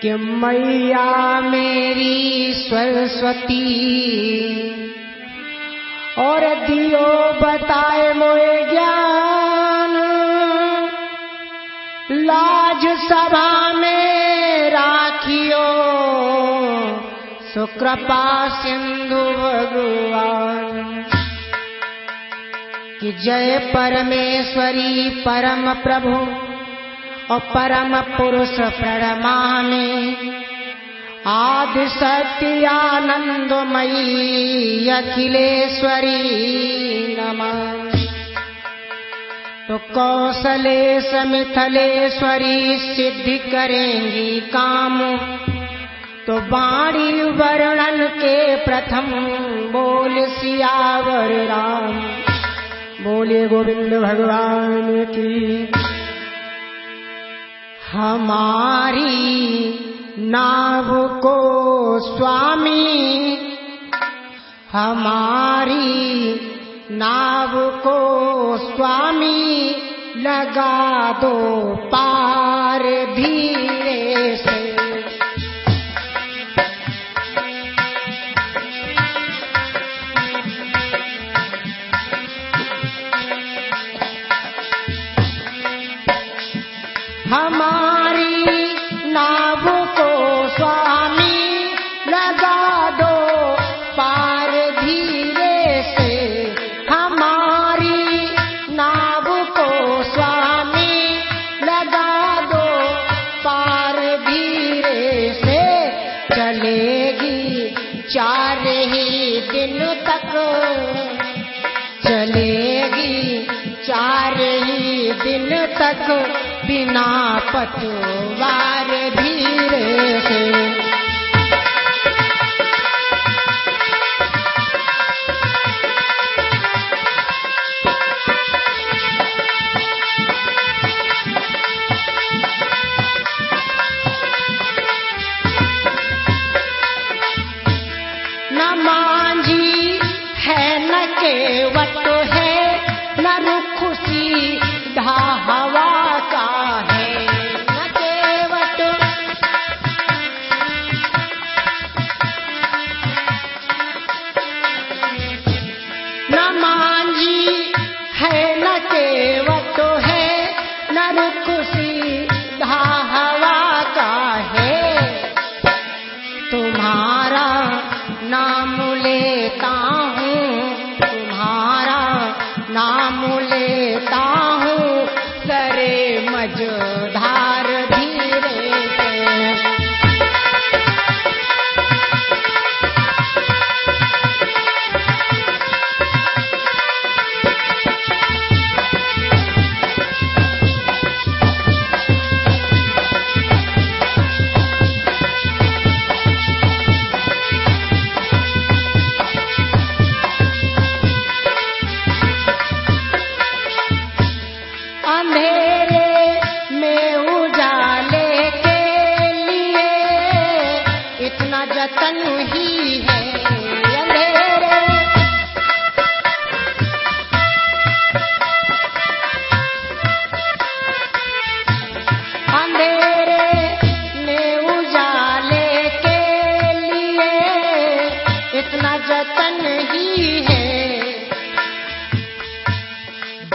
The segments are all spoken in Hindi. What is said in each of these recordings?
कि मैया मेरी सरस्वती और दियो बताए मोए ज्ञान, लाज सभा में राखियो सुकृपा सिंधु भगवान। कि जय परमेश्वरी परम प्रभु और परम पुरुष प्रणमामि, आदि शक्ति आनंदमयी अखिलेश्वरी नमः। तो कौशलेश मिथिलेश्वरी सिद्धि करेंगी काम, तो वाणी वर्णन के प्रथम बोल सियावर राम। बोले गोविंद भगवान की। हमारी नाव को स्वामी, हमारी नाव को स्वामी लगा दो पार धीरे से। हमारी नाव को स्वामी लगा दो पार धीरे से, हमारी नाव को स्वामी लगा दो पार धीरे से। चलेगी 4 ही दिन तक, चलेगी 4 ही दिन तक बिना पतवार धीरे से। न मांझी है न केवट है, न रुख सीधा हवा का है। न केवट न मांझी है न केवट है, न रुख सीधा हवा का है। तुम्हारा नाम लेता हूँ, तुम्हारा नाम लेता हूँ, करे मझधार धीरे से। जतन ही है अंधेरे, अंधेरे में उजाले के लिए इतना जतन ही है।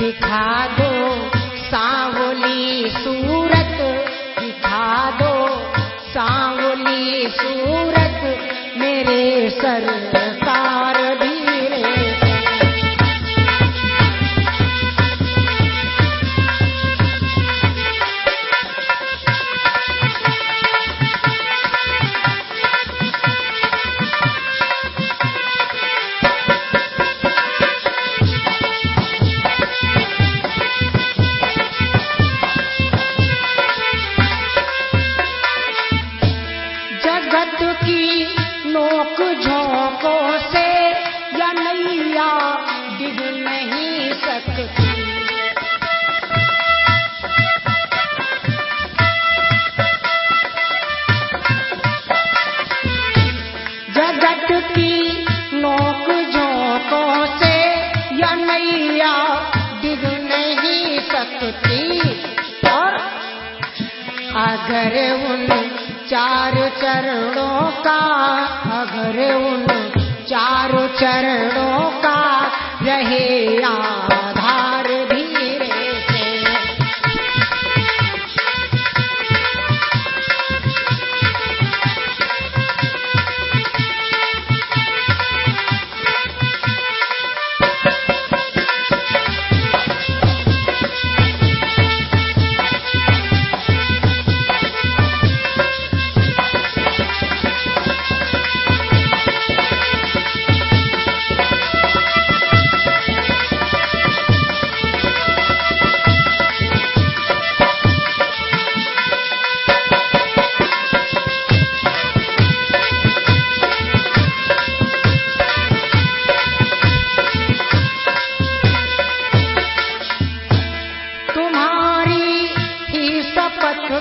दिखा दो सांवली सूरत, दिखा दो सांवली सूरत मेरे सरकार धीरे से। जगत की नोक झोंको अगर उन चार चरणों का, अगर उन चार चरणों का रहे आधार धीरे से।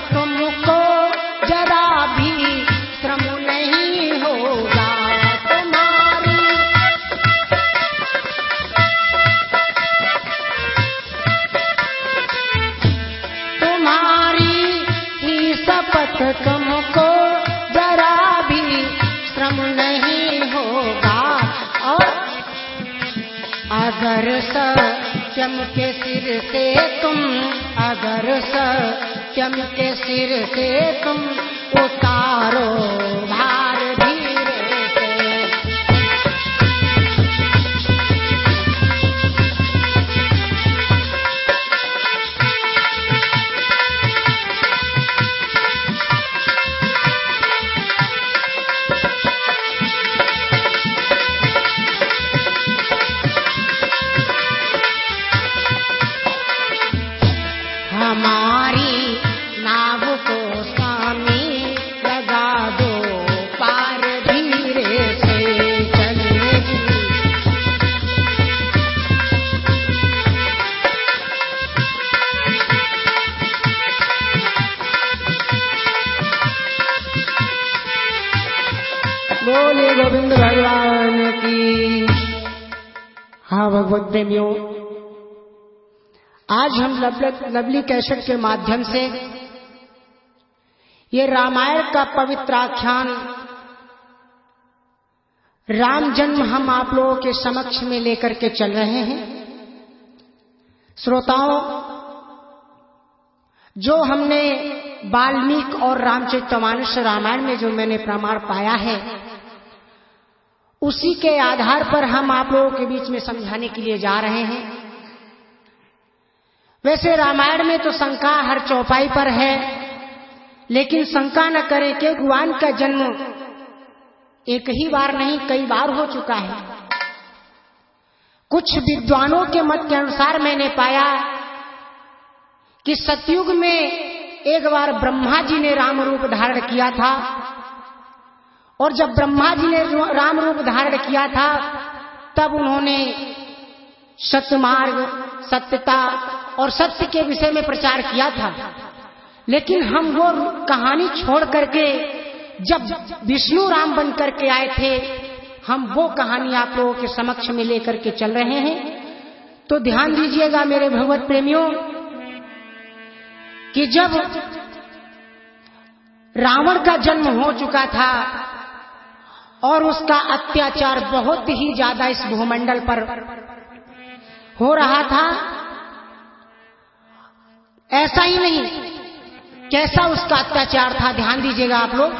तुमको जरा भी श्रम नहीं होगा, तुम्हारी ही शपथ तुमको जरा भी श्रम नहीं होगा। और अगर सत्यम के सिर से तुम, अगर सत्यम के सिर से तुम उतारो भार धीरे से। हमारी नाव को स्वामी लगा दो पार धीरे से चलेगी। बोले गोविंद भगवान की। हाँ भगवत प्रेमियों, आज हम लवली कैसेट के माध्यम से ये रामायण का पवित्र आख्यान राम जन्म हम आप लोगों के समक्ष में लेकर के चल रहे हैं। श्रोताओं, जो हमने वाल्मीकि और रामचरितमानस रामायण में जो मैंने प्रमाण पाया है, उसी के आधार पर हम आप लोगों के बीच में समझाने के लिए जा रहे हैं। वैसे रामायण में तो शंका हर चौपाई पर है, लेकिन शंका न करें कि भगवान का जन्म एक ही बार नहीं कई बार हो चुका है। कुछ विद्वानों के मत के अनुसार मैंने पाया कि सतयुग में एक बार ब्रह्मा जी ने राम रूप धारण किया था, और जब ब्रह्मा जी ने राम रूप धारण किया था तब उन्होंने सत्यमार्ग, सत्यता और सत्य के विषय में प्रचार किया था। लेकिन हम वो कहानी छोड़ करके जब विष्णु राम बन करके आए थे, हम वो कहानी आप लोगों के समक्ष में लेकर के चल रहे हैं। तो ध्यान दीजिएगा मेरे भगवत प्रेमियों कि जब रावण का जन्म हो चुका था और उसका अत्याचार बहुत ही ज्यादा इस भूमंडल पर हो रहा था, ऐसा ही नहीं, कैसा उसका अत्याचार था ध्यान दीजिएगा आप लोग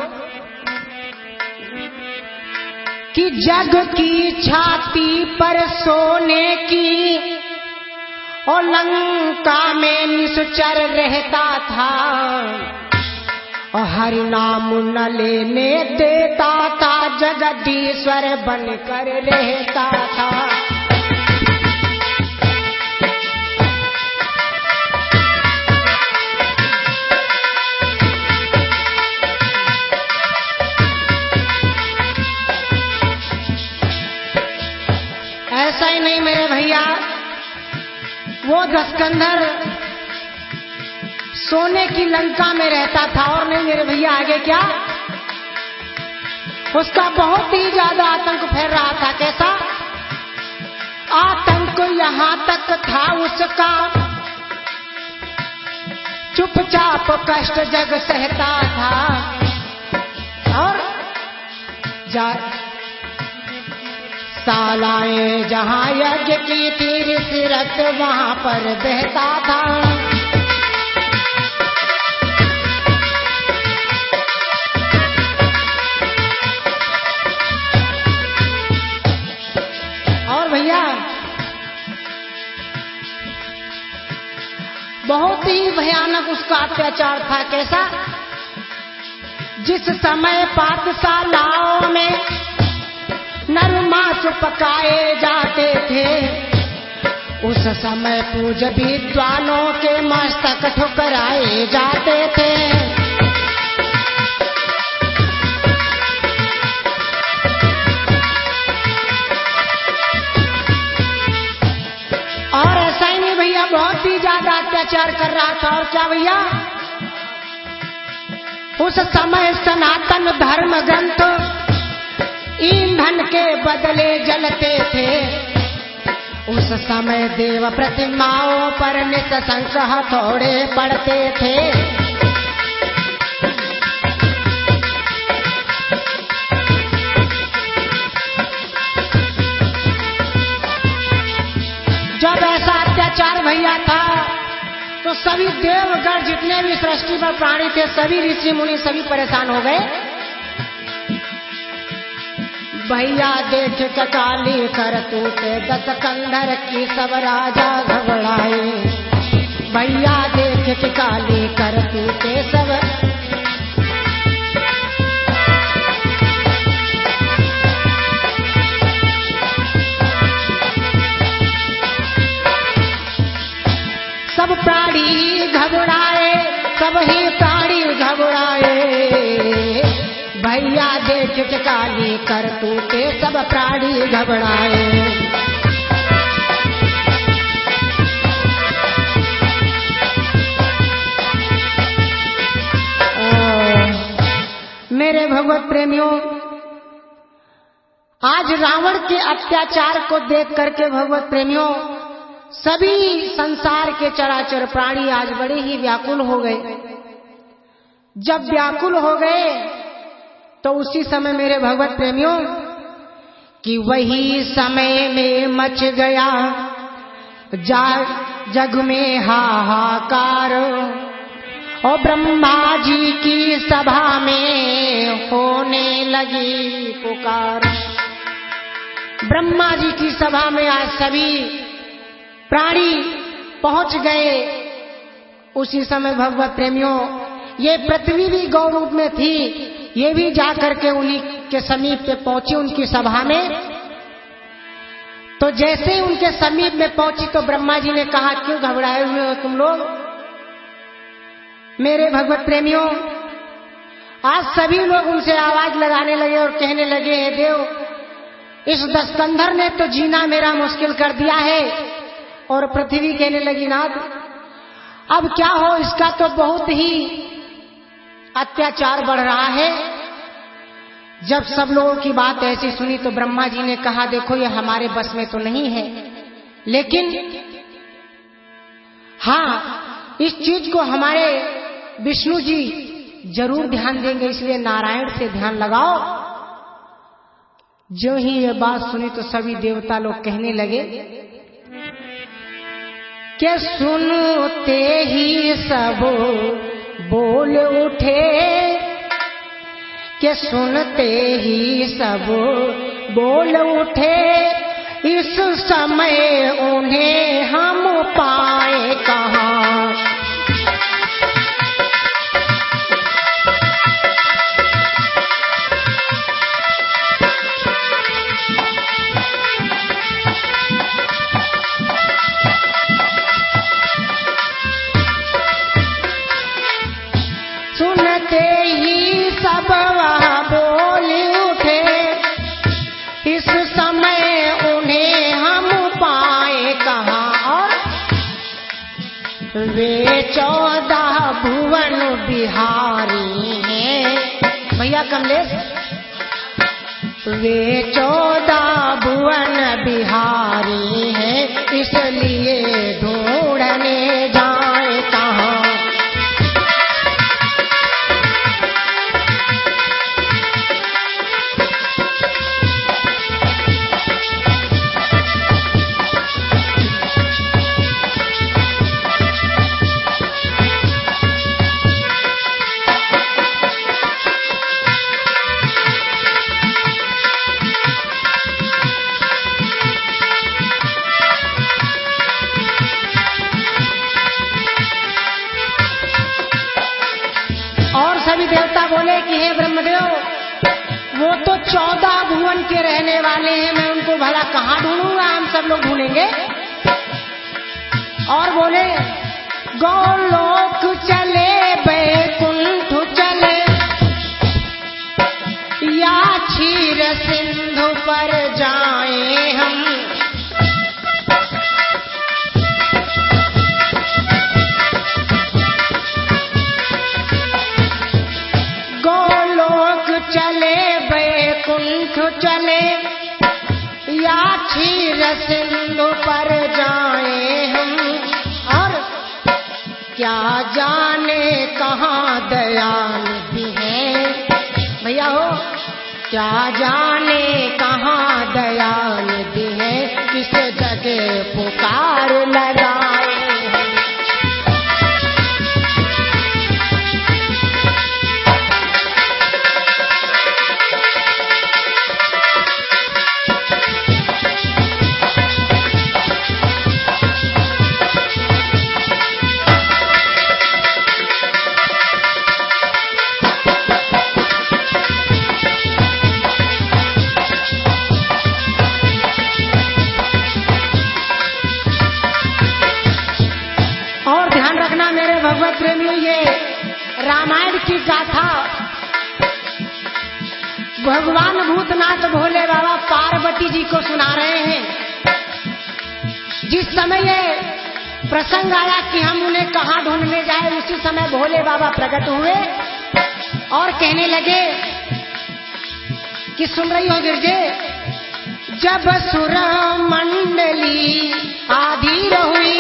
कि जग की छाती पर सोने की और लंका में निश्चर रहता था, और हरि नाम न लेने देता था, जगदीश्वर बनकर रहता था। ऐसा ही नहीं मेरे भैया, वो दशकंधर सोने की लंका में रहता था, और नहीं मेरे भैया आगे क्या, उसका बहुत ही ज्यादा आतंक फैल रहा था। कैसा आतंक? यहां तक था उसका चुपचाप कष्ट जग सहता था। और सालाएं जहां यज्ञ की थी ऋष रक्त वहां पर बहता था। और भैया बहुत ही भयानक उसका अत्याचार था। कैसा? जिस समय पाठशालाओं में नर मांस पकाए जाते थे, उस समय पूज्य विद्वानों के मस्तक ठुकराए जाते थे। और ऐसा ही नहीं भैया, बहुत ही ज्यादा अत्याचार कर रहा था। और क्या भैया, उस समय सनातन धर्म ग्रंथ ईंधन के बदले जलते थे। उस समय देव प्रतिमाओं पर निशंक हथौड़े पड़ते थे। जब ऐसा अत्याचार भैया था तो सभी देवगण जितने भी सृष्टि पर प्राणी थे, सभी ऋषि मुनि सभी परेशान हो गए। भैया देख के काली करतूते दस कंधर की सब राजा घबराए। भैया देख के काली करतूते सब प्राणी घबराए, सब ही प्राणी घबराए। भैया देख के काली करतूते सब प्राणी घबराए। मेरे भगवत प्रेमियों, आज रावण के अत्याचार को देख करके भगवत प्रेमियों सभी संसार के चराचर प्राणी आज बड़े ही व्याकुल हो गए। जब व्याकुल हो गए तो उसी समय मेरे भगवत प्रेमियों कि वही समय में मच गया जग में हाहाकार। और ब्रह्मा जी की सभा में होने लगी पुकार। ब्रह्मा जी की सभा में आज सभी प्राणी पहुंच गए। उसी समय भगवत प्रेमियों ये पृथ्वी भी गौ रूप में थी, ये भी जाकर के उन्हीं के समीप पे पहुंची उनकी सभा में। तो जैसे ही उनके समीप में पहुंची तो ब्रह्मा जी ने कहा, क्यों घबराए हुए हो तुम लोग? मेरे भगवत प्रेमियों, आज सभी लोग उनसे आवाज लगाने लगे और कहने लगे, हे देव, इस दशकंधर ने तो जीना मेरा मुश्किल कर दिया है। और पृथ्वी कहने लगी, नाथ अब क्या हो, इसका तो बहुत ही अत्याचार बढ़ रहा है। जब सब लोगों की बात ऐसी सुनी तो ब्रह्मा जी ने कहा, देखो ये हमारे बस में तो नहीं है, लेकिन हाँ इस चीज को हमारे विष्णु जी जरूर ध्यान देंगे, इसलिए नारायण से ध्यान लगाओ। जो ही ये बात सुनी तो सभी देवता लोग कहने लगे कि सुनते ही सब बोल उठे, कि सुनते ही सब बोल उठे, इस समय उन्हें हम पाए कहाँ। सुनते ही सब वह बोल उठे, इस समय उन्हें हम पाए कहाँ। और वे 14 भुवन बिहारी हैं। भैया कमलेश, वे 14 भुवन बिहारी हैं, इसलिए ढूंढने जाए कहाँ। सभी देवता बोले कि हे ब्रह्मदेव, वो तो 14 भुवन के रहने वाले हैं, मैं उनको भला कहाँ ढूंढूंगा, हम सब लोग ढूंढेंगे। और बोले गोलोक चले, बैकुंठ चले, या क्षीर सिंधु पर जाएं हम। गोलोक चले, बैकुंठ चले, या क्षीर सिंधु पर जाएं हम। और क्या जाने कहाँ दयानिधि है, भैया हो, क्या जाने कहाँ दयानिधि है, किस जगह पुकार लगाए। भगवत प्रेमियों, ये रामायण की गाथा भगवान भूतनाथ भोले बाबा पार्वती जी को सुना रहे हैं। जिस समय ये प्रसंग आया कि हम उन्हें कहाँ ढूंढने जाए, उसी समय भोले बाबा प्रकट हुए और कहने लगे कि सुन रही हो गिरजे, जब सुर मंडली आधीर हुई,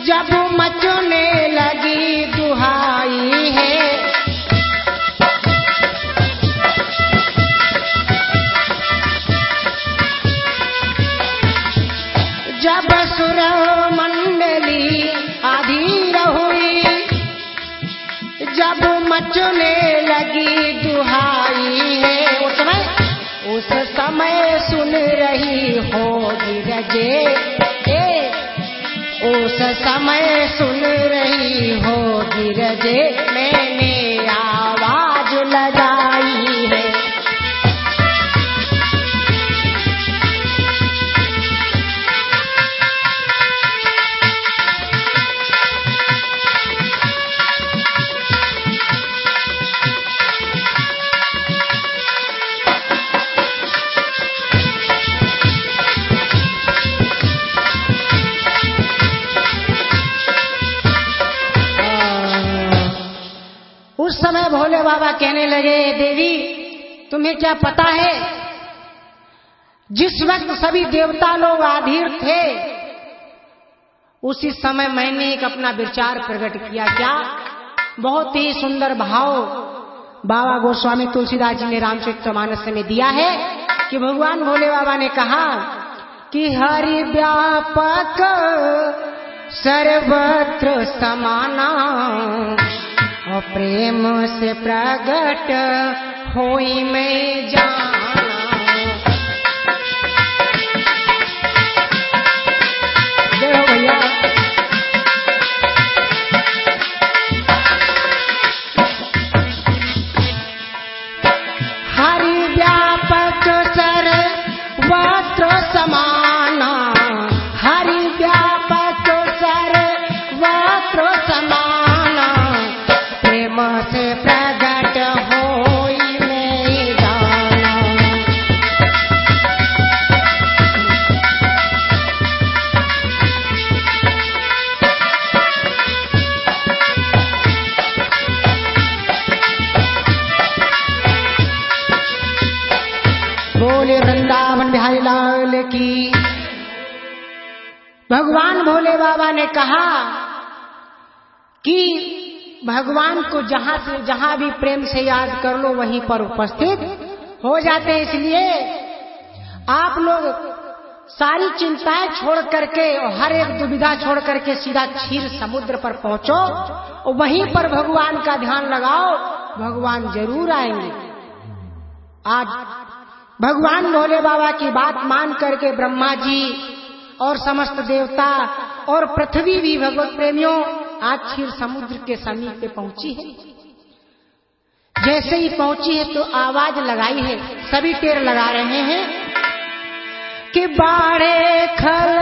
जब मचने लगी दुहाई है, जब सुर मंडली आधीर हुई, जब मचने लगी दुहाई है, उस समय सुन रही होगी रजे, उस समय सुन रही होगी रजे, मैंने आवाज लगाई है। उस समय भोले बाबा कहने लगे, देवी तुम्हें क्या पता है, जिस वक्त सभी देवता लोग आधीर थे, उसी समय मैंने एक अपना विचार प्रकट किया। क्या? बहुत ही सुंदर भाव बाबा गोस्वामी तुलसीदास जी ने रामचरितमानस में दिया है कि भगवान भोले बाबा ने कहा कि हरि व्यापक सर्वत्र समाना, और प्रेम से प्रगट होई मैं जाना। जय हो भैया। हरि व्यापक सर्वत्र समाना, हरि व्यापक सर्वत्र समाना, प्रेम से प्रगट होई मैं जाना। बोले वृंदावन बिहारी लाल की। भगवान भोले बाबा ने कहा कि भगवान को जहां भी प्रेम से याद कर लो, वहीं पर उपस्थित हो जाते हैं। इसलिए आप लोग सारी चिंताएं छोड़ करके और हर एक दुविधा छोड़ करके सीधा क्षीर समुद्र पर पहुंचो और वहीं पर भगवान का ध्यान लगाओ, भगवान जरूर आएंगे। आज भगवान भोले बाबा की बात मान करके ब्रह्मा जी और समस्त देवता और पृथ्वी भी भगवत प्रेमियों आज क्षीर समुद्र के समीप पे पहुंची है। जैसे ही पहुंची है तो आवाज लगाई है, सभी टेर लगा रहे हैं कि बाड़े खल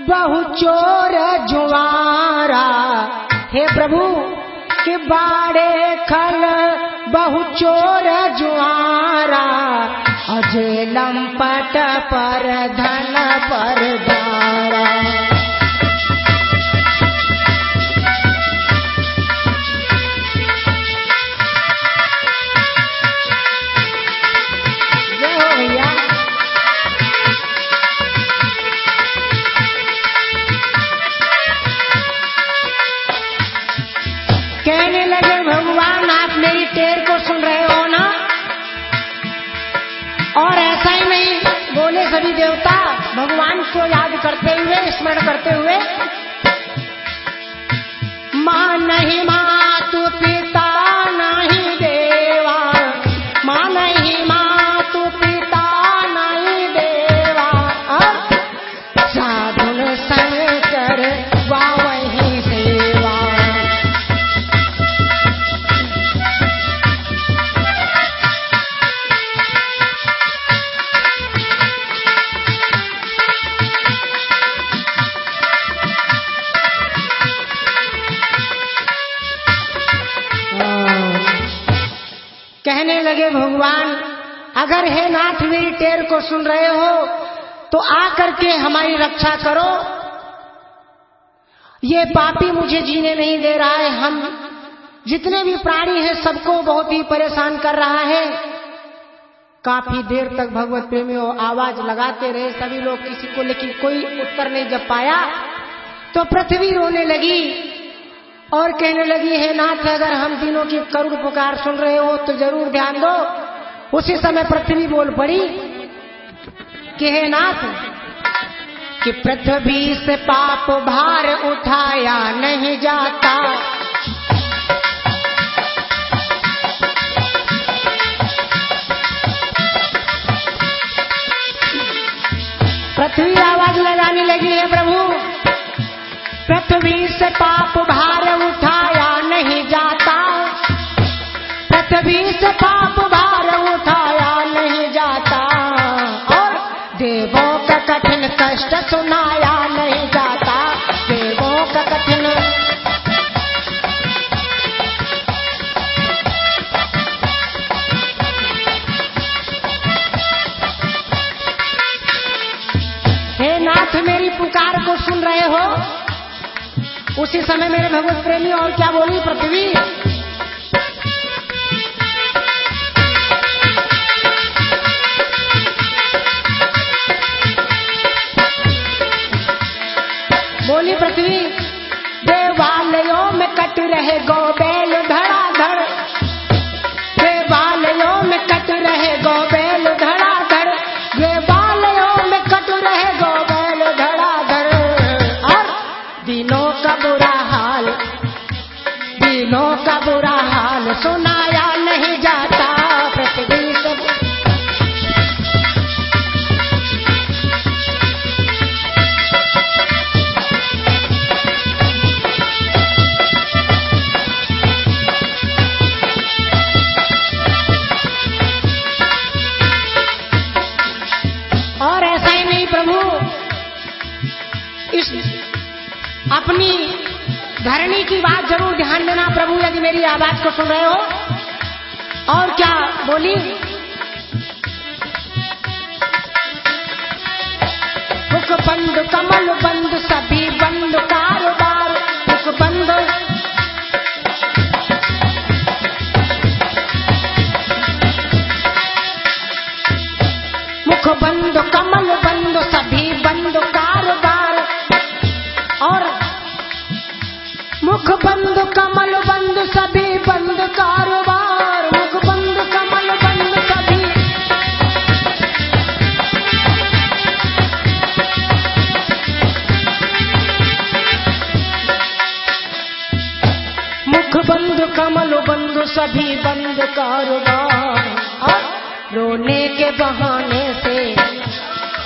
बहु चोर जुआरा। हे प्रभु कि बाड़े खल बहु चोर जुआरा, अजेलम पट पर धन पर दारा। कहने लगे भगवान आप मेरी टेर को सुन रहे हो ना? और ऐसा ही नहीं बोले सभी देवता भगवान को याद करते हुए, स्मरण करते हुए, मां नहीं मातु पिता नहीं देवा, मां नहीं मातु पिता नहीं देवा, साधुन संग कर वही सेवा। कहने लगे भगवान अगर हे नाथ मेरी टेर को सुन रहे हो तो आकर के हमारी रक्षा करो, ये पापी मुझे जीने नहीं दे रहा है, हम जितने भी प्राणी हैं सबको बहुत ही परेशान कर रहा है। काफी देर तक भगवत प्रेमियों आवाज लगाते रहे सभी लोग किसी को, लेकिन कोई उत्तर नहीं जब पाया तो पृथ्वी रोने लगी और कहने लगी हे नाथ अगर हम तीनों की करुण पुकार सुन रहे हो तो जरूर ध्यान दो। उसी समय पृथ्वी बोल पड़ी कि हे नाथ कि पृथ्वी से पाप भार उठाया नहीं जाता, पृथ्वी आवाज लगाने लगी है प्रभु पृथ्वी से पाप भार उठाया नहीं जाता, पृथ्वी से पाप भार उठाया नहीं जाता, और देवों का कठिन कष्ट सुनाया नहीं जाता, देवों का कठिन। हे नाथ मेरी पुकार को सुन रहे हो? उसी समय मेरे भगवत प्रेमी और क्या बोली पृथ्वी, बोली पृथ्वी देवालयों में कट रहे गौ बैल धड़ाधड़, देवालयों में कट रहे गौ बैल धड़ाधड़, देवालयों में कट रहे गौ बैल धड़ाधड़, और दिनों का बुरा हाल, दिनों का बुरा हाल सुनाया नहीं जाता पृथ्वी से। और ऐसा ही नहीं प्रभु, इस अपनी धरणी की बात जरूर ध्यान देना प्रभु यदि मेरी आवाज को सुन रहे हो। और क्या बोली, मुख बंद कमल बंद सभी बंद कारोबार, मुख बंद मुख बंद कमल बंद सभी बंद कारोबार, और मुख बंद कमल बंद सभी बंद कारोबार, मुख बंद कमल बंद सभी। मुख बंद कमल बंद सभी बंद कारोबार, और रोने के बहाने से,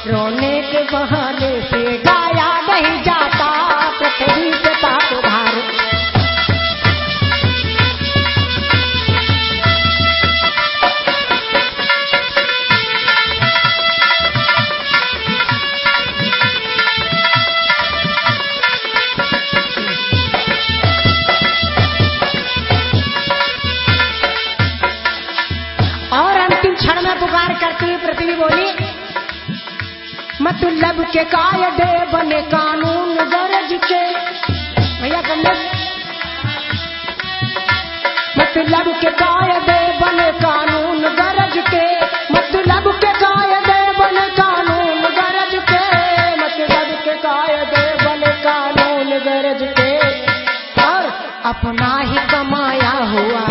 रोने के बहाने से गाया नहीं जाता पृथ्वी से पाप भार। क्षण में पुकार करती हुई पृथ्वी बोली, मतलब के कायदे बने कानून गरज के। भैया समझे, मतलब के कायदे बने कानून गरज के, मतलब के कायदे बने कानून गरज के, मतलब के कायदे बने कानून गरज के। और अपना ही कमाया हुआ,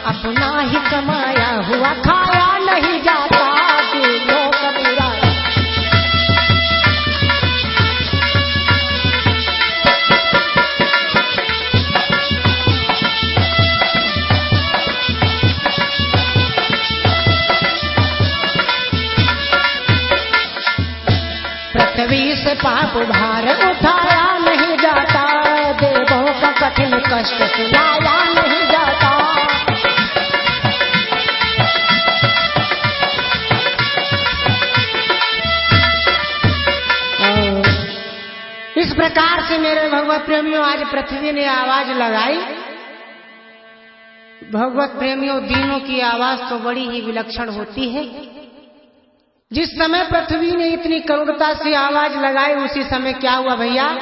अपना ही कमाया हुआ खाया नहीं जाता दिलों का बुरा। पृथ्वी से पाप भार उठाया नहीं जाता, देवों का कठिन कष्ट सुनाया नहीं जाता। इस प्रकार से मेरे भगवत प्रेमियों आज पृथ्वी ने आवाज लगाई। भगवत प्रेमियों, दीनों की आवाज तो बड़ी ही विलक्षण होती है। जिस समय पृथ्वी ने इतनी करुणता से आवाज लगाई, उसी समय क्या हुआ भैया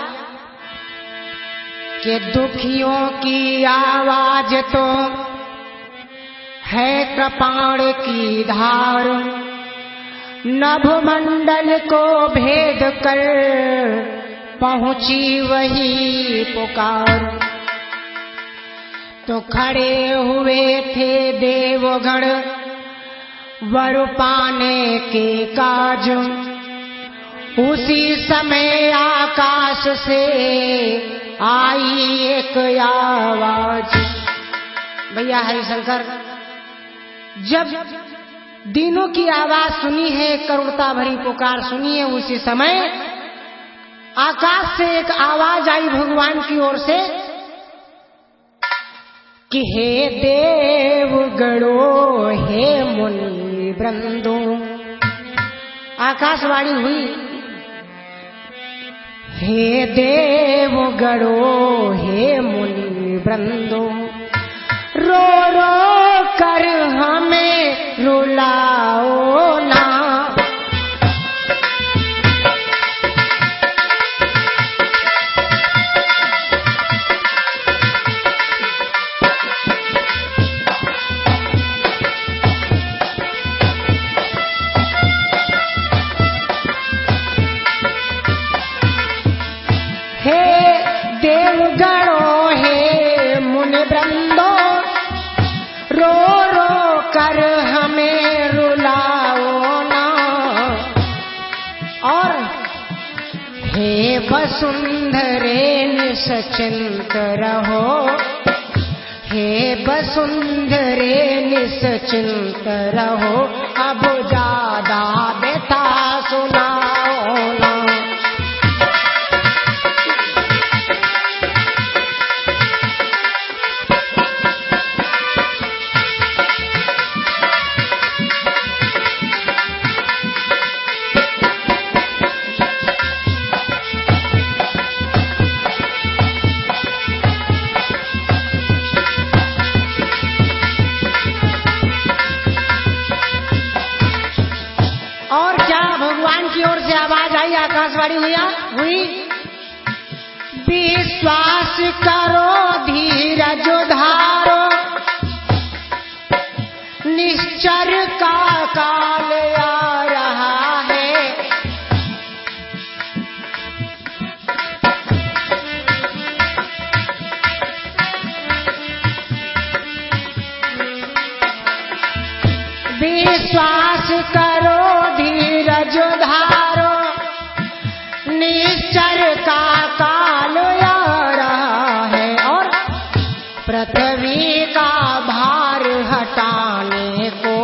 कि दुखियों की आवाज तो है कृपाण की धार, नभमंडल को भेद कर पहुंची वही पुकार। तो खड़े हुए थे देवगण वर पाने के काज, उसी समय आकाश से आई एक आवाज। भैया हरिशंकर, जब दीनों की आवाज सुनी है, करुणता भरी पुकार सुनी है, उसी समय आकाश से एक आवाज आई भगवान की ओर से कि हे देवगणों, हे मुनि वृंदो। आकाशवाणी हुई, हे देवगणों, हे मुनि वृंदो, रो रो कर हमें रुलाओ ना। देवगणों, हे मुनि वृंदो, रो रो कर हमें रुलाओ ना। और हे वसुंधरे निश्चिंत रहो, हे वसुंधरे निश्चिंत रहो, अब ज्यादा व्यथा सुनाओ ना। आकाशवाणी हुई, विश्वास करो धीरज धारो, निश्चर का काल आ रहा है। विश्वास करो धीरज धारो, निश्चर का काल आ रहा है। और पृथ्वी का भार हटाने को,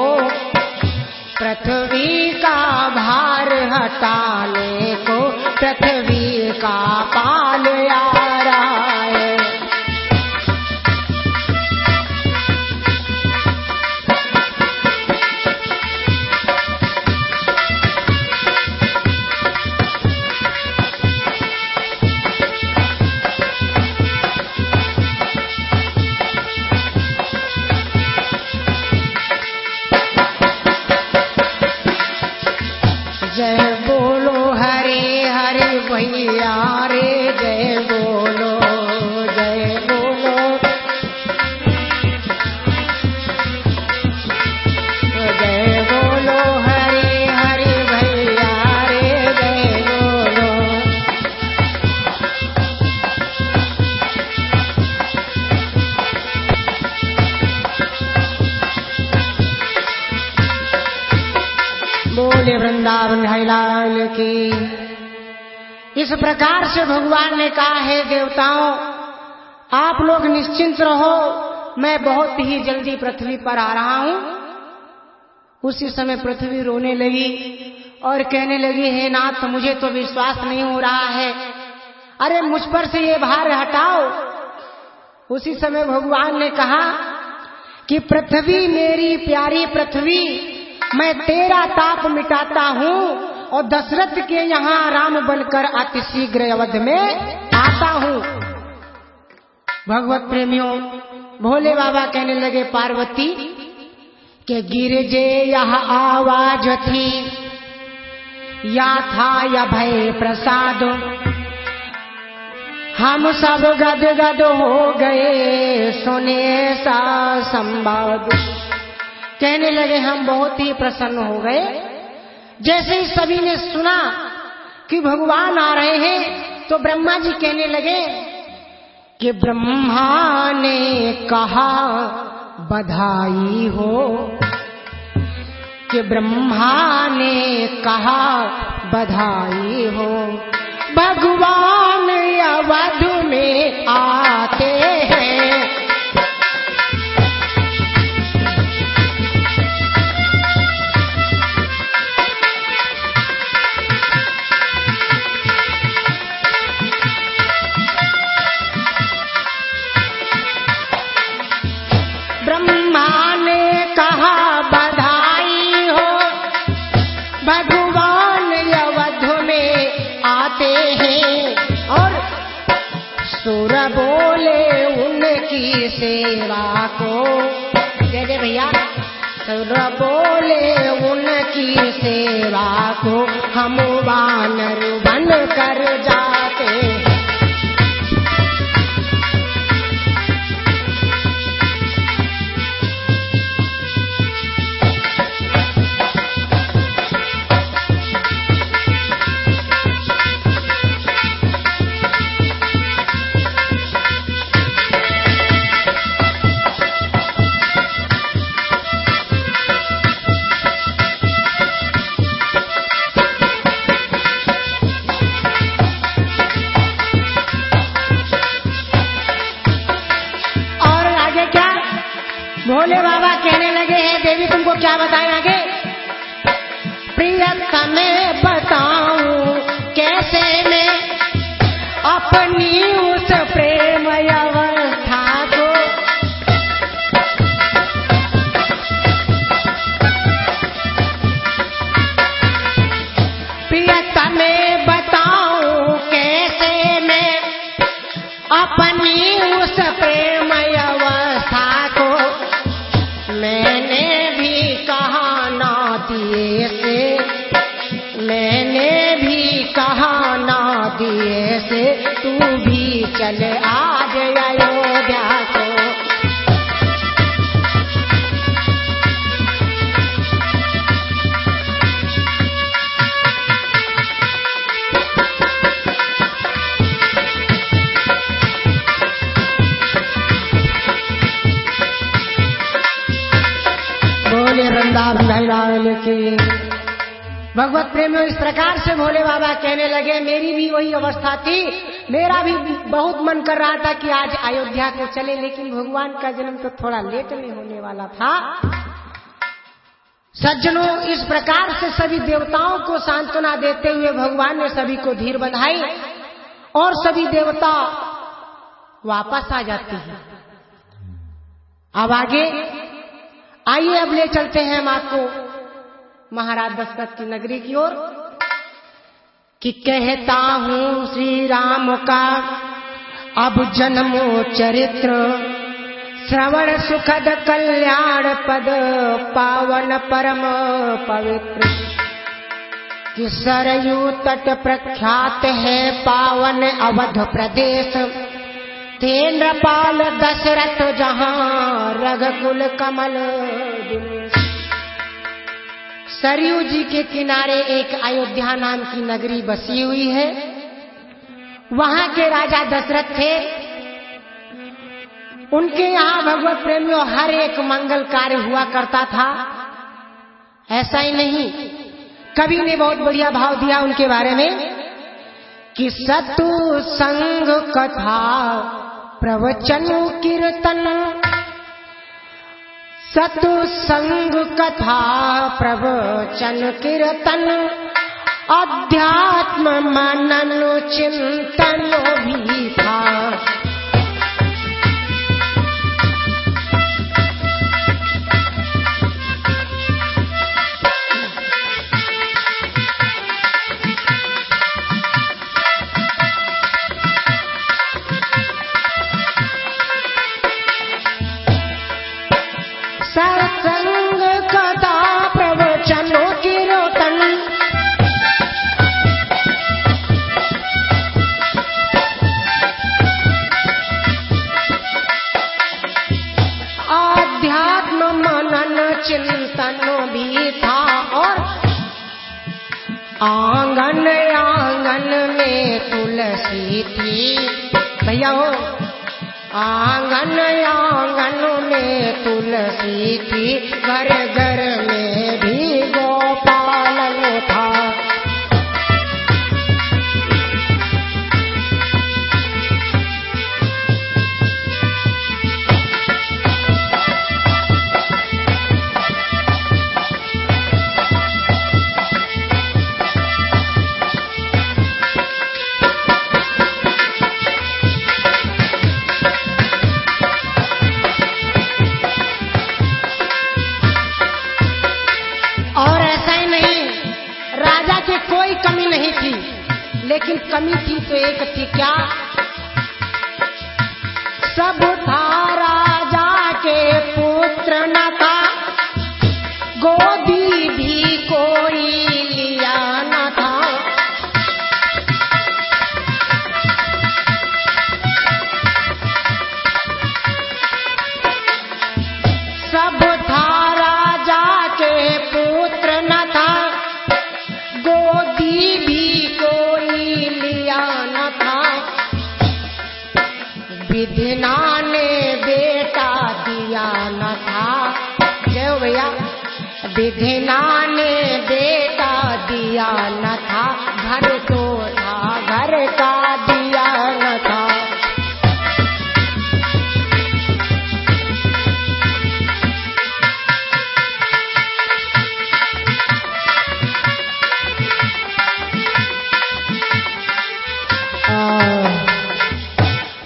पृथ्वी का भार हटाने को, पृथ्वी का पाल आ रहा है। बोले वृंदावन धाई लाल की। इस प्रकार से भगवान ने कहा है देवताओं आप लोग निश्चिंत रहो, मैं बहुत ही जल्दी पृथ्वी पर आ रहा हूं। उसी समय पृथ्वी रोने लगी और कहने लगी हे नाथ मुझे तो विश्वास नहीं हो रहा है, अरे मुझ पर से ये भार हटाओ। उसी समय भगवान ने कहा कि पृथ्वी मेरी प्यारी पृथ्वी, मैं तेरा ताप मिटाता हूं और दशरथ के यहाँ राम बनकर अतिशीघ्र अवध में आता हूं। भगवत प्रेमियों भोले बाबा कहने लगे पार्वती के गिरजे यह आवाज थी या था या भय प्रसाद, हम सब गद गद हो गए सुने सा संवाद। कहने लगे हम बहुत ही प्रसन्न हो गए। जैसे ही सभी ने सुना कि भगवान आ रहे हैं तो ब्रह्मा जी कहने लगे कि ब्रह्मा ने कहा बधाई हो, कि ब्रह्मा ने कहा बधाई हो, भगवान अवध में आते हैं। ब्रह्मा ने कहा बधाई हो, भगवान अवध में आते हैं। और सुर बोले उनकी सेवा को, जय जय भैया, सुर बोले उनकी सेवा को, हम वानर बन कर जाते हैं। भोले बाबा कहने लगे हैं देवी तुमको क्या बताएं आगे। प्रियतम मैं बताऊं कैसे मैं अपनी उस प्रेम अवस्था को, प्रियतम मैं बताऊं कैसे मैं अपनी उस प्रेम अवस्था को, मैंने भी कहा ना दिए से, मैंने भी कहा ना दिए से, तू भी चल आज अयोध्या को। वृंदावन की भगवत प्रेमियों इस प्रकार से भोले बाबा कहने लगे मेरी भी वही अवस्था थी, मेरा भी बहुत मन कर रहा था कि आज अयोध्या को चले, लेकिन भगवान का जन्म तो थोड़ा लेट में होने वाला था। सज्जनों इस प्रकार से सभी देवताओं को सांत्वना देते हुए भगवान ने सभी को धीर बंधाई और सभी देवता वापस आ जाते हैं। अब आगे आइए अब ले चलते हैं हम आपको महाराज दशरथ की नगरी की ओर। कि कहता हूँ श्री राम का अब जन्मो चरित्र, श्रवण सुखद कल्याण पद पावन परम पवित्र। कि सरयू तट प्रख्यात है पावन अवध प्रदेश, तेन्द्रपाल दशरथ जहाँ रघुकुल कमल दिनेश। सरयू जी के किनारे एक अयोध्या नाम की नगरी बसी हुई है। वहां के राजा दशरथ थे। उनके यहाँ भगवत प्रेमियों हर एक मंगल कार्य हुआ करता था। ऐसा ही नहीं, कवि ने बहुत बढ़िया भाव दिया उनके बारे में कि सतु संग कथा प्रवचन कीर्तन, सतु संग कथा प्रवचन कीर्तन, अध्यात्म मनन चिंतन भी था। सत्संग कथा प्रवचन कीर्तन, आध्यात्म मनन चिंतन भी था। और आंगन आंगन में तुलसी थी, भैया हो, आंगन आंगन में तुलसी थी, घर घर में भी गोपालन था। कमी नहीं थी, लेकिन कमी थी तो एक थी, क्या? सब था राजा के पुत्र न था, गोदी भी कोई लिया न था। सब था राजा के पुत्र न था, गोदी भी कोई लिया न था। विधना ने बेटा दिया न था, जय हो भैया। विधना ने बेटा दिया न था, घर तो था घर का दिया न था।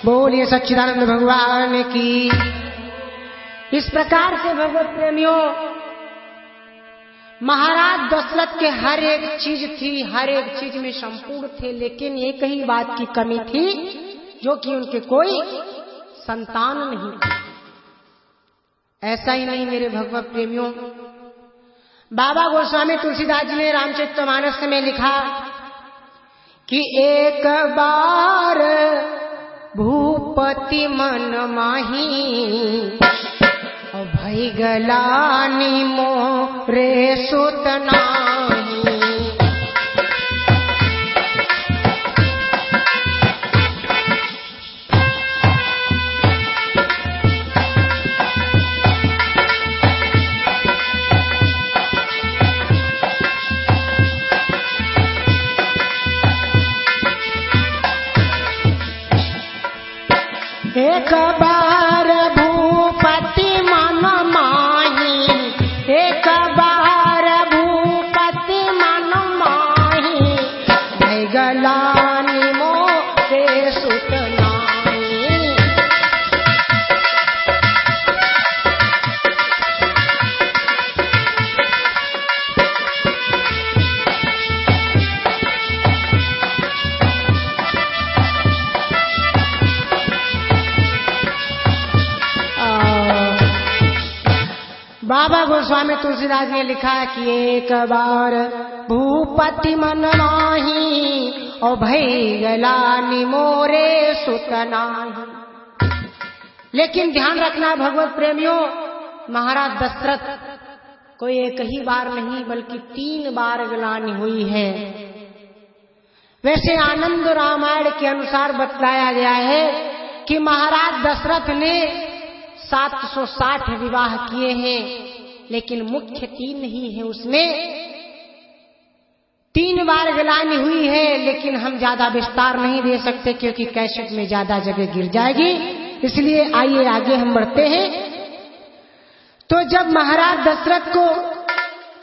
बोलिए सच्चिदानंद भगवान की। इस प्रकार से भगवत प्रेमियों, महाराज दशरथ के हर एक चीज थी, हर एक चीज में संपूर्ण थे, लेकिन एक ही बात की कमी थी, जो कि उनके कोई संतान नहीं थी। ऐसा ही नहीं मेरे भगवत प्रेमियों, बाबा गोस्वामी तुलसीदास जी ने रामचरितमानस में लिखा कि एक बार भूपति मन माही, भई गलानी मोरे सुत नाही। एक बार भूपति मन माही, एक बार भूपति मन माही, भई गलानी मोरे सुत नाही। बाबा गोस्वामी तुलसीदास ने लिखा कि एक बार भूपति मन माही, और भई गलानी मोरे सुत नाही। लेकिन ध्यान रखना भगवत प्रेमियों, महाराज दशरथ को एक ही बार नहीं बल्कि 3 बार गलानी हुई है। वैसे आनंद रामायण के अनुसार बतलाया गया है कि महाराज दशरथ ने 760 विवाह किए हैं, लेकिन मुख्य 3 नहीं है उसमें, 3 बार गिलानी हुई है, लेकिन हम ज्यादा विस्तार नहीं दे सकते क्योंकि कैसेट में ज्यादा जगह गिर जाएगी। इसलिए आइए आगे हम बढ़ते हैं। तो जब महाराज दशरथ को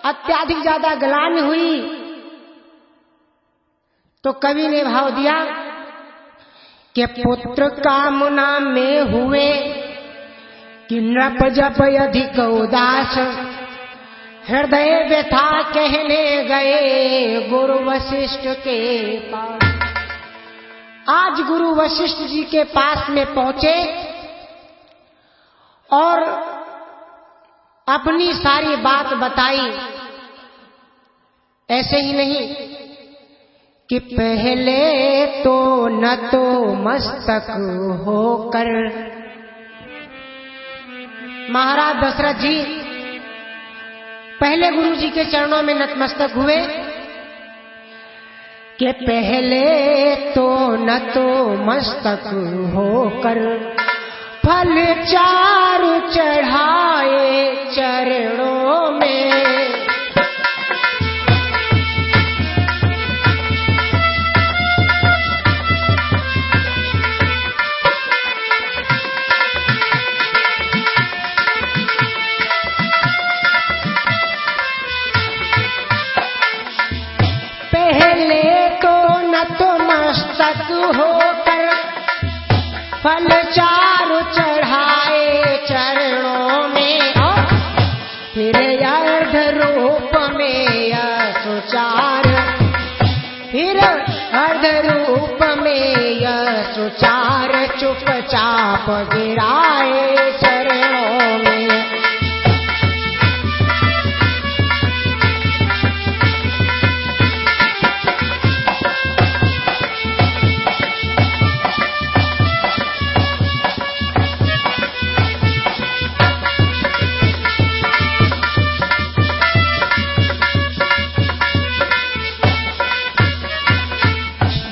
अत्याधिक ज्यादा ग्लानि हुई तो कवि ने भाव दिया कि पुत्र कामना में हुए कि नृप जप अधिक उदास, हृदय व्यथा कहने गए गुरु वशिष्ठ के पास। आज गुरु वशिष्ठ जी के पास में पहुंचे और अपनी सारी बात बताई। ऐसे ही नहीं कि पहले तो न तो मस्तक होकर महाराज दशरथ जी पहले गुरु जी के चरणों में नतमस्तक हुए कि पहले तो न तो मस्तक होकर फल 4 चढ़ाए चरणों में। पहले तो न तो मस्तक होकर फल 4 चढ़ाए चरणों में, और फिर अर्ध रूप में सुचार, फिर अर्ध रूप में सुचार चुपचाप गिराए चरणों में।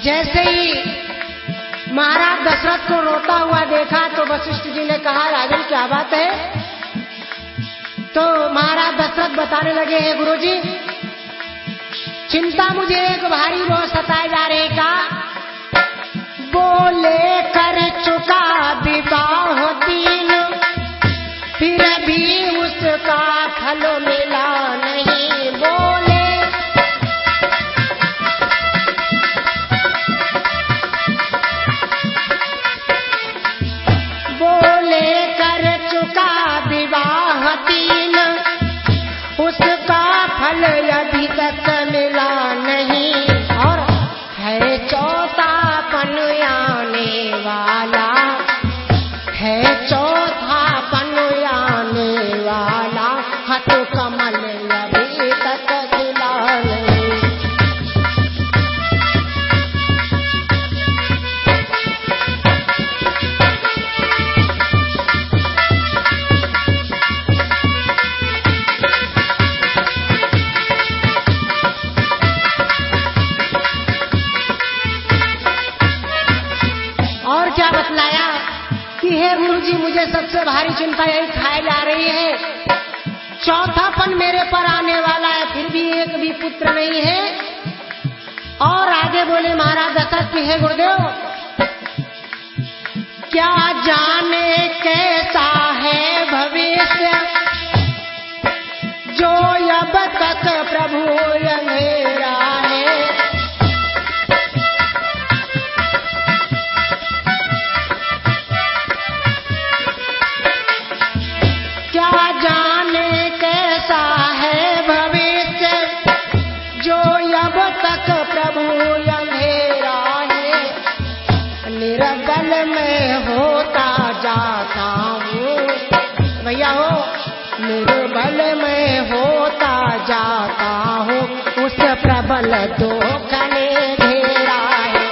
जैसे ही महाराज दशरथ को रोता हुआ देखा तो वशिष्ठ जी ने कहा, राजन क्या बात है? तो महाराज दशरथ बताने लगे, हैं गुरुजी, चिंता मुझे एक भारी रोज सताए जा रहे का। बोले कर चुका विवाह 3, फिर भी उसका फल मिला नहीं। बोले कर चुका विवाह 3, उसका फल अभी तक मिला नहीं, और है 4था पन आने वाला, है 4था पन आने वाला, हथ कमल अभी तक खिला नहीं। और क्या बतलाया कि हे गुरुजी, मुझे सबसे भारी चिंता यही खाए जा रही है, 4थापन मेरे पर आने वाला है, फिर भी एक भी पुत्र नहीं है। और आगे बोले महाराज दशरथ की, हे गुरुदेव, क्या जाने कैसा है भविष्य, जो अब तक प्रभु अंधेरा है। क्या जाने कैसा है भविष्य, जो अब तक प्रभु अंधेरा है। निरगल में होता जाता हूँ, भैया हो, निर्बल में होता जाता हूँ, उस प्रबल दुख ने घेरा है।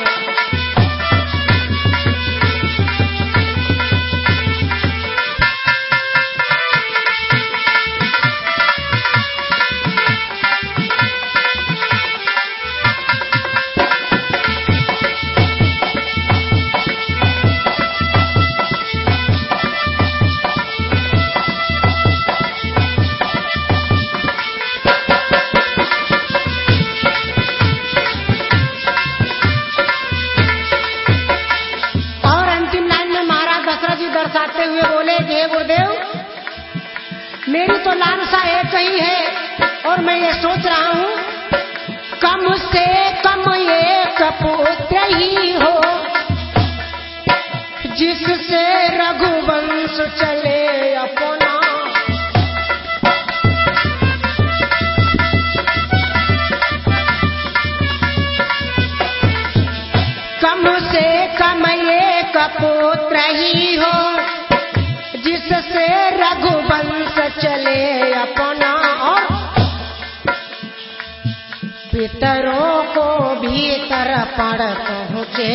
मेरी तो लालसा एक ही है और मैं ये सोच रहा हूँ कम से कम एक पुत्र ही हो जिससे रघुवंश चले अपना। कम से कम एक पुत्र ही हो जिससे रघुवंश चले अपना। और पितरों को भीतर पड़ पहुँचे,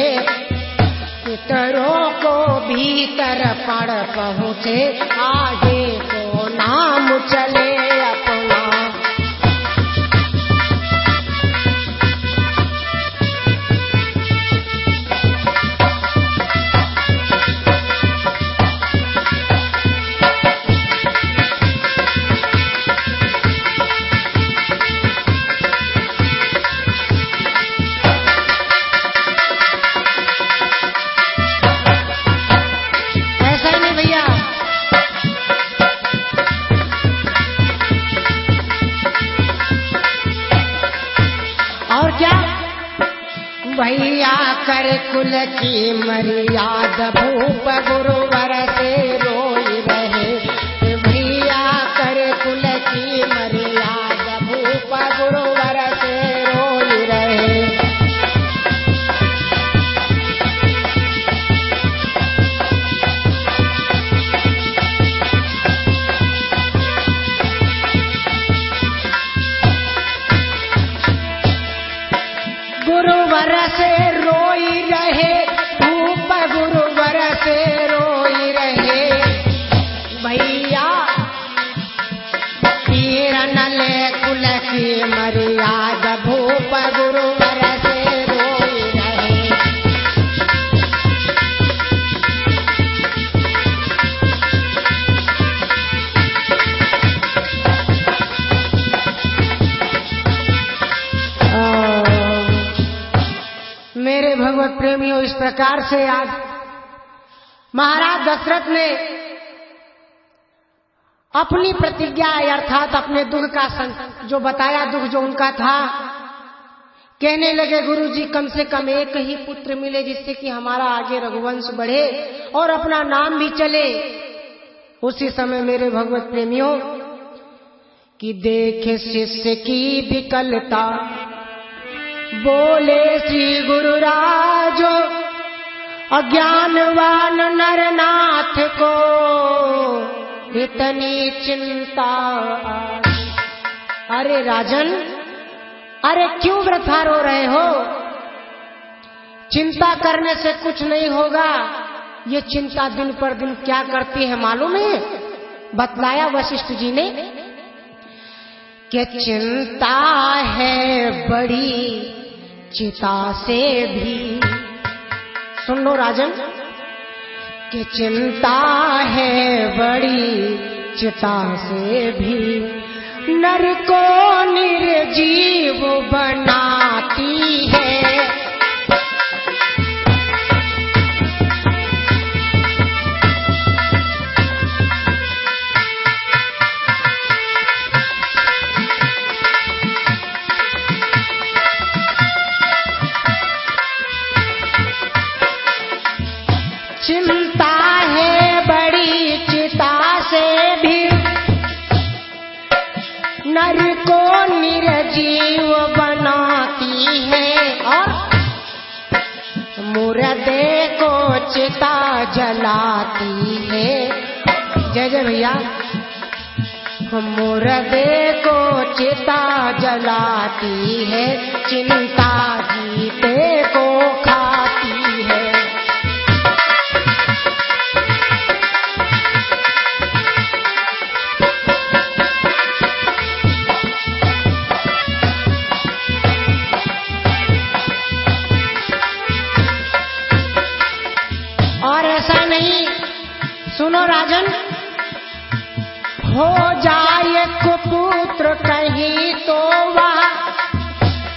पितरों को भीतर पड़ पहुँचे, आगे को नाम चले अपना। भैया कर कुल की मर्याद भूप गुरुवर से रोई रहे। भैया कर कुल की मर्याद भूप गुरुवर से रोई रहे। गुरुवर से रोई रहे, भूप गुरुवर से रोई रहे। भैया तीरन ले कुल की मर्याद भूप गुरुवर से रोई रहे। मेरे भगवत प्रेमियों, इस प्रकार से आज महाराज दशरथ ने अपनी प्रतिज्ञा अर्थात अपने दुख का जो बताया, दुख जो उनका था, कहने लगे गुरुजी कम से कम एक ही पुत्र मिले जिससे कि हमारा आगे रघुवंश बढ़े और अपना नाम भी चले। उसी समय मेरे भगवत प्रेमियों कि देखे शिष्य की विकलता, बोले श्री गुरुराजो अज्ञानवान नरनाथ को इतनी चिंता। अरे राजन, अरे क्यों वृथा रो रहे हो? चिंता करने से कुछ नहीं होगा। ये चिंता दिन पर दिन क्या करती है मालूम है? बतलाया वशिष्ठ जी ने कि चिंता है बड़ी चिता से भी। सुन लो राजन, कि चिंता है बड़ी चिता से भी, नर को निर्जीव बनाती है। चिंता है बड़ी चिता से भी, नर को निर्जीव बनाती है। और मुर्दे को चिता जलाती है। जय जय भैया। मुर्दे को चिता जलाती है, चिंता जीते को खाती है। और ऐसा नहीं, सुनो राजन, हो जाए कुपुत्र कहीं तो वह,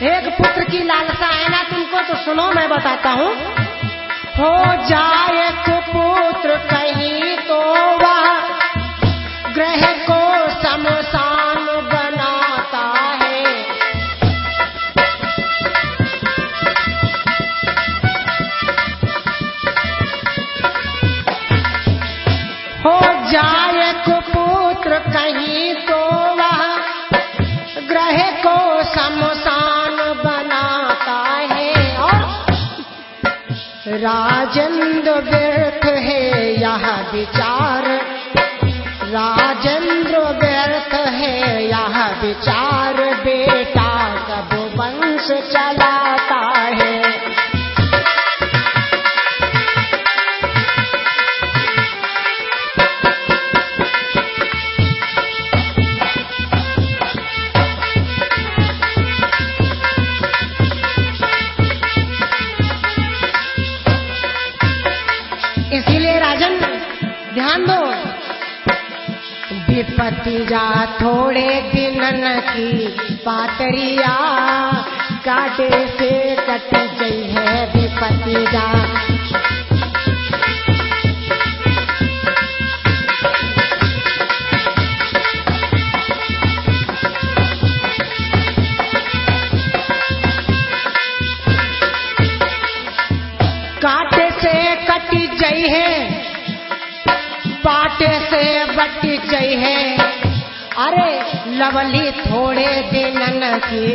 एक पुत्र की लालसा है ना तुमको, तो सुनो मैं बताता हूँ। हो जाए कुपुत्र कहीं तो वह ग्रह को जाए कुपुत्र कहीं तो वह ग्रह को शमशान बनाता है। और राजेंद्र व्यर्थ है यह विचार, राजेंद्र व्यर्थ है यह विचार, बेटा कब वंश चलाता है। इसीलिए राजन ध्यान दो, विपत्ति जा थोड़े दिनन की पातरिया, काटे से कटी गई है विपत्ति जा। काटे से कटी गई है, पाटे से बटी गई है। अरे लवली थोड़े दिनन की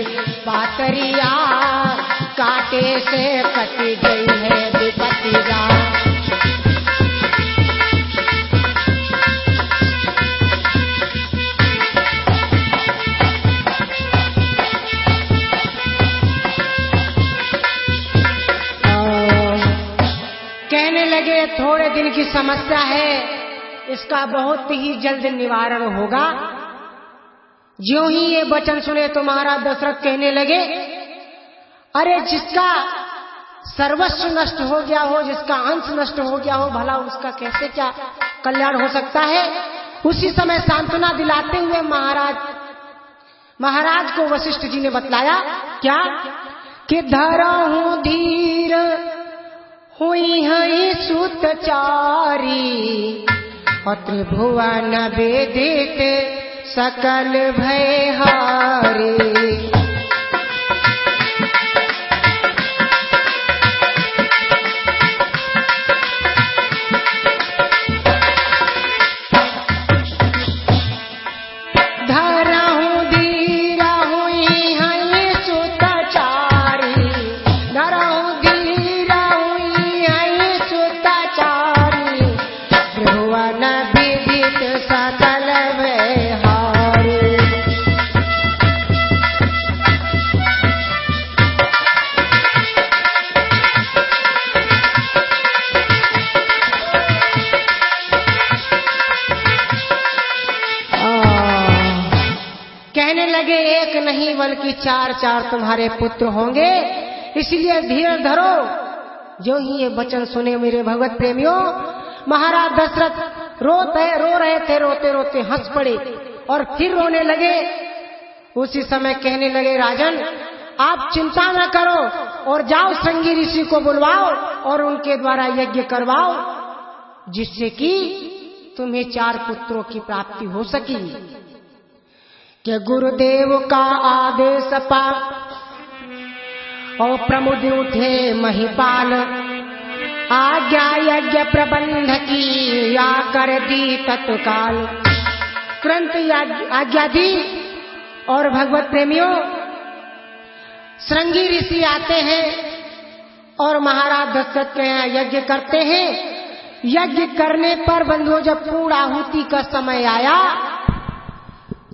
पातरिया, काटे से कटी गई है विपत्ति जा। कहने लगे थोड़े दिन की समस्या है, इसका बहुत ही जल्द निवारण होगा। ज्यों ही ये वचन सुने तो महाराज दशरथ कहने लगे, अरे जिसका सर्वस्व नष्ट हो गया हो, जिसका अंश नष्ट हो गया हो, भला उसका कैसे क्या कल्याण हो सकता है। उसी समय सांत्वना दिलाते हुए महाराज को वशिष्ठ जी ने बतलाया क्या कि धरहूं धीर हुई है सुतचारी, त्रिभुवन वेदित सकल भयहारी। धरहूं धीर हुई है सुतचारी, धरहूं धीर हुई है सुतचारी, त्रिभुवन विदित सकल भयहारी। कहने लगे एक नहीं बल्कि चार चार तुम्हारे पुत्र होंगे, इसलिए धीरज धरो। जो ही ये वचन सुने मेरे भगवत प्रेमियों, महाराज दशरथ रो रहे थे, रोते रोते हंस पड़े और फिर रोने लगे। उसी समय कहने लगे, राजन आप चिंता न करो और जाओ श्रृंगी ऋषि को बुलवाओ और उनके द्वारा यज्ञ करवाओ, जिससे कि तुम्हें 4 पुत्रों की प्राप्ति हो सकी। कि गुरुदेव का आदेश पा और प्रमुद उठे महिपाल, आज्ञा यज्ञ प्रबंध की या कर दी तत्काल। तुरंत आज्ञा दी और भगवत प्रेमियों श्रृंगी ऋषि आते हैं और महाराज दशरथ के यहाँ यज्ञ करते हैं। यज्ञ करने पर बंधुओं जब पूर्ण आहुति का समय आया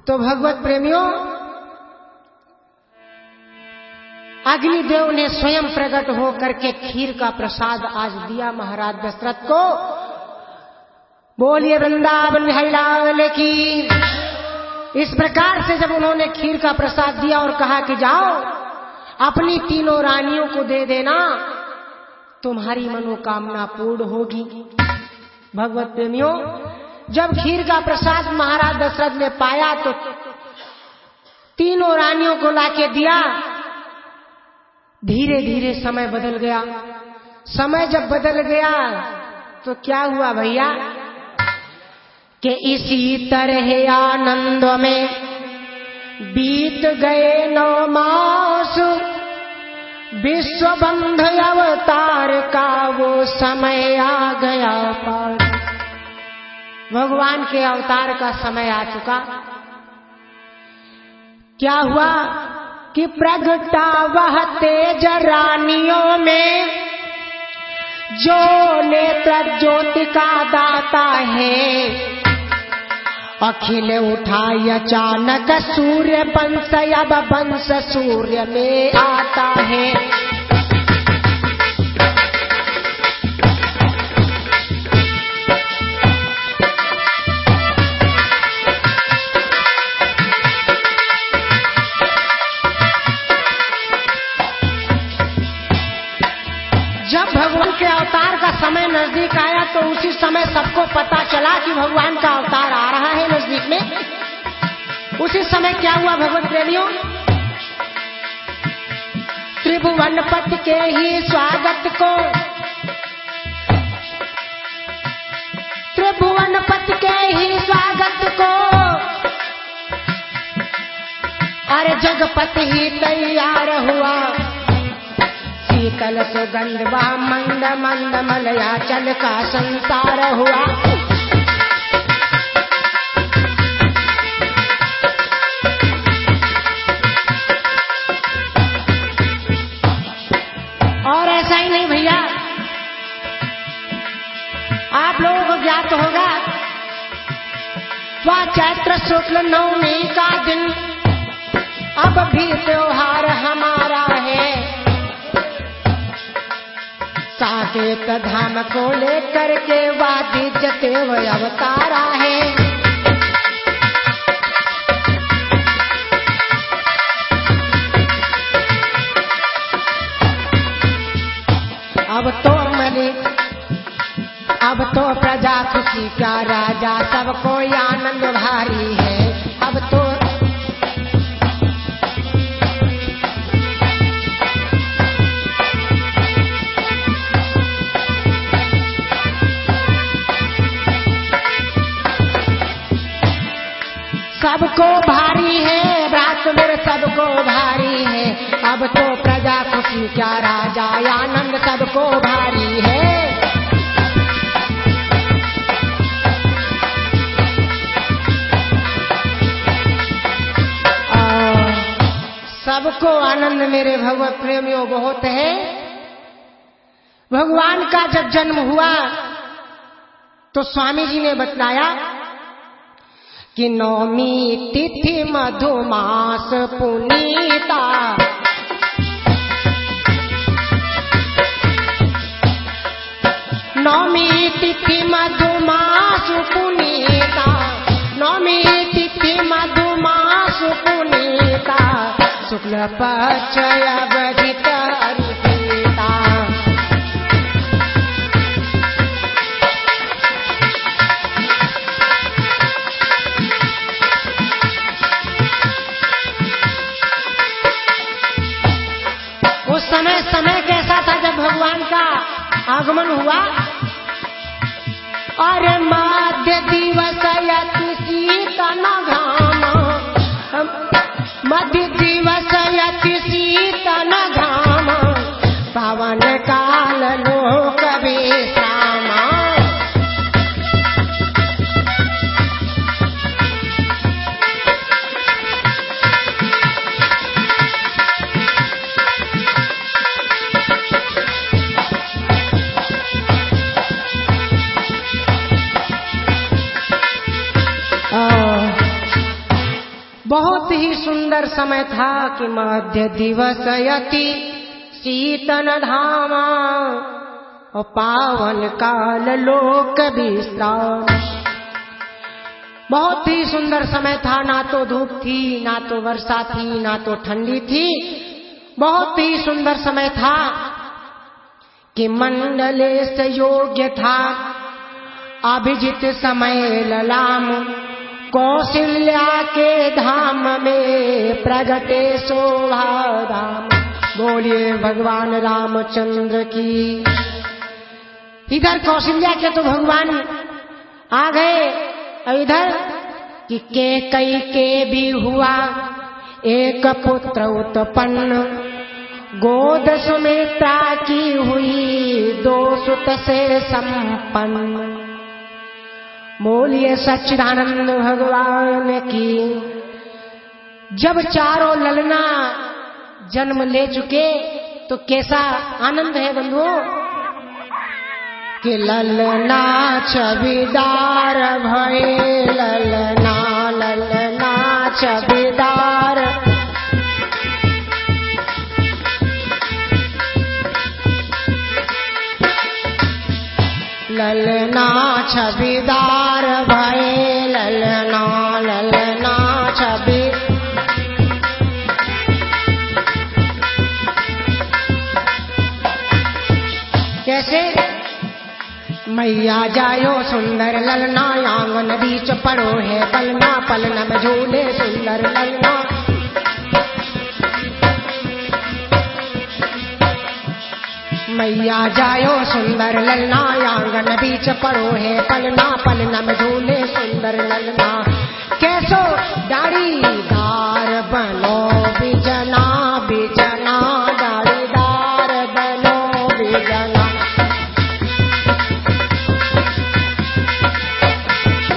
तो भगवत प्रेमियों अग्निदेव ने स्वयं प्रकट होकर के खीर का प्रसाद आज दिया महाराज दशरथ को। बोलिए वृंदावन बिहारी लाल की। इस प्रकार से जब उन्होंने खीर का प्रसाद दिया और कहा कि जाओ अपनी 3 रानियों को दे देना, तुम्हारी मनोकामना पूर्ण होगी। भगवत प्रेमियों जब खीर का प्रसाद महाराज दशरथ ने पाया तो 3 रानियों को लाके दिया। धीरे धीरे समय बदल गया। समय जब बदल गया तो क्या हुआ भैया कि इसी तरह आनंद में बीत गए 9 मास। विश्व बंध अवतार का वो समय आ गया पार। भगवान के अवतार का समय आ चुका। क्या हुआ कि प्रगटा वह तेज रानियों में जो नेत्र ज्योति का दाता है। अखिल उठाई अचानक सूर्य वंश, अब वंश सूर्य में आता है। जब भगवान के अवतार का समय नजदीक आया तो उसी समय सबको पता चला कि भगवान का अवतार आ रहा है नजदीक में। उसी समय क्या हुआ भगवत प्रेमियों, त्रिभुवनपति के ही स्वागत को, त्रिभुवनपति के ही स्वागत को अरे जगपति ही तैयार हुआ। शीतल सुगंध व मंद मंद मलयाचल का संसार हुआ। और ऐसा ही नहीं भैया, आप लोगों को ज्ञात होगा वह चैत्र शुक्ल नवमी का दिन अब भी त्योहार हमारा है। साकेत धाम को लेकर के वादी जतेव अवतारा है। अब तो मलिक, अब तो प्रजा खुशी का राजा, सबको आनंद भारी है। अब तो सबको भारी है, रात में सबको भारी है। अब तो प्रजा खुशी क्या राजा, आनंद सबको भारी है। सबको आनंद मेरे भगवत प्रेमियों बहुत है। भगवान का जब जन्म हुआ तो स्वामी जी ने बतलाया कि नौमी तिथि मधुमास पुनीता, नौमी तिथि मधुमास पुनीता, नौमी तिथि मधुमास पुनीता, शुक्ल पक्ष अवधित अर्पिता। उस समय कैसा था जब भगवान का आगमन हुआ। और मध्य दिवस यति शीतल घाम, मध्य दिवस यति शीतल घाम, पावन काल लोक विश्राम। बहुत ही सुंदर समय था कि मध्य दिवस यति शीतल धाम, और पावन काल लोक विश्राम। बहुत ही सुंदर समय था, ना तो धूप थी, ना तो वर्षा थी, ना तो ठंडी थी। बहुत ही सुंदर समय था कि मंडलेश योग्य था। अभिजित समय ललाम, कौशल्या के धाम में प्रगटे शोभा धाम। बोलिए भगवान रामचंद्र की। इधर कौशल्या के तो भगवान आ गए, इधर कि कैकेयी के भी हुआ एक पुत्र उत्पन्न। गोद सुमित्रा की हुई 2 सुत से संपन्न। बोलिए सच्चिदानंद भगवान की। जब चारों ललना जन्म ले चुके तो कैसा आनंद है बंधुओं कि ललना छविदार भये, ललना ललना छविदार। ललना छविदार भये, ललना ललना छवि। कैसे मैया जायो सुंदर ललना, आंगन बीच पड़ो है पलना, पलना में झूले सुंदर ललना। मैया जायो सुंदर ललना, आंगन बीच पड़ो है पलना, पलना में झूले सुंदर ललना। कैसो दाढ़ीदार बनो बिजना, बिजना दाढ़ीदार बनो बिजना।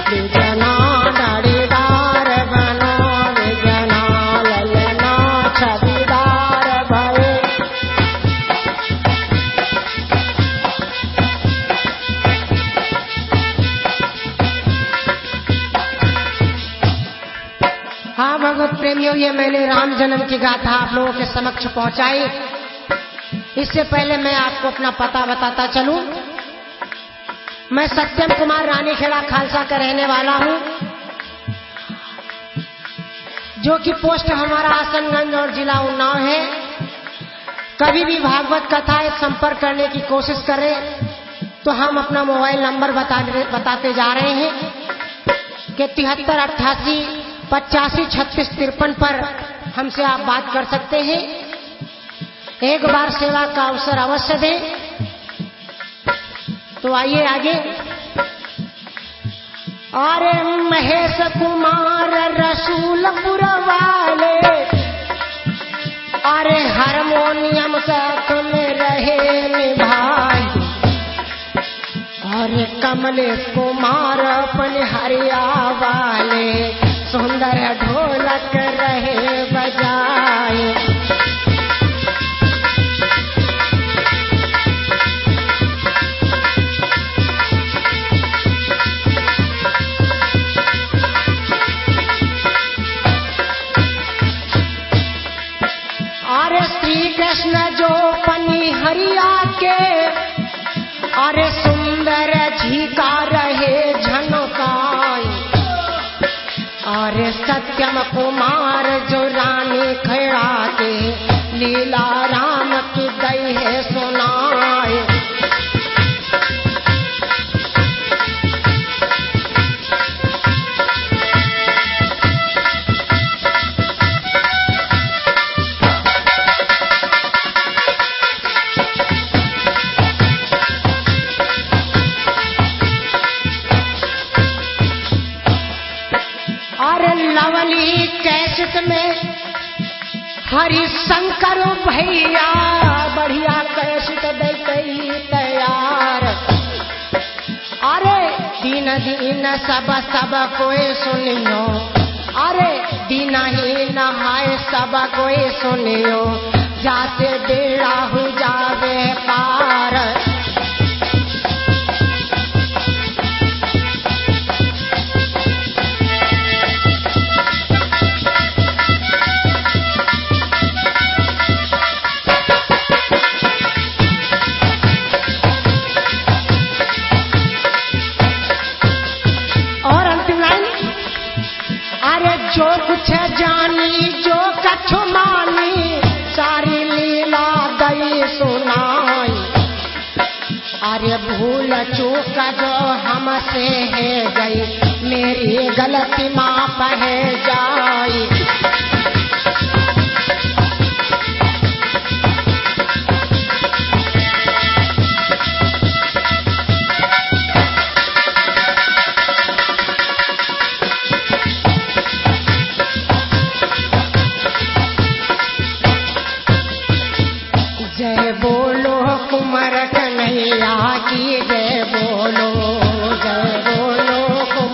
बिजना दाढ़ीदार बनो बिजना, ललना छविदार भये। हाँ भगवत प्रेमियों, ये मैंने राम जन्म की गाथा आप लोगों के समक्ष पहुंचाई। इससे पहले मैं आपको अपना पता बताता चलूं। मैं सत्यम कुमार रानीखेड़ा खालसा का रहने वाला हूं, जो कि पोस्ट हमारा आसनगंज और जिला उन्नाव है। कभी भी भागवत कथा संपर्क करने की कोशिश करें तो हम अपना मोबाइल नंबर बताते जा रहे हैं कि 7388 85 36 53 पर हमसे आप बात कर सकते हैं। एक बार सेवा का अवसर अवश्य दें। तो आइए आगे। अरे महेश कुमार रसूलपुर वाले, अरे हारमोनियम साथ में रहे निभाए। अरे कमलेश कुमार अपन हरिया वाले, सुंदर ढोलक रहे बजाए। अरे श्री कृष्ण जो पनी हरिया के, अरे सुंदर झीका रहे झनकाई। अरे सत्यम कुमार जो रानी खेड़ा के, लीला राम की गई है सुनाए। अरे लवली कैसेट में हरिशंकर भैया, बढ़िया कैसेट दे गई तैयार। अरे दिन दिन सब कोई सुनियो, अरे दिन ही नहाए सब कोई सुनियो, जाते बेड़ा हो जावे पार। जो कुछ जानी जो कछ मानी, सारी लीला गई सुनाई। अरे भूल चूक जो हमसे है गई, मेरी गलती माफ है जाई। जय बोलो कुमार कन्हैया की, जय बोलो कुमार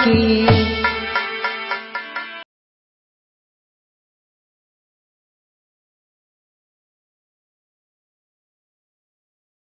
की।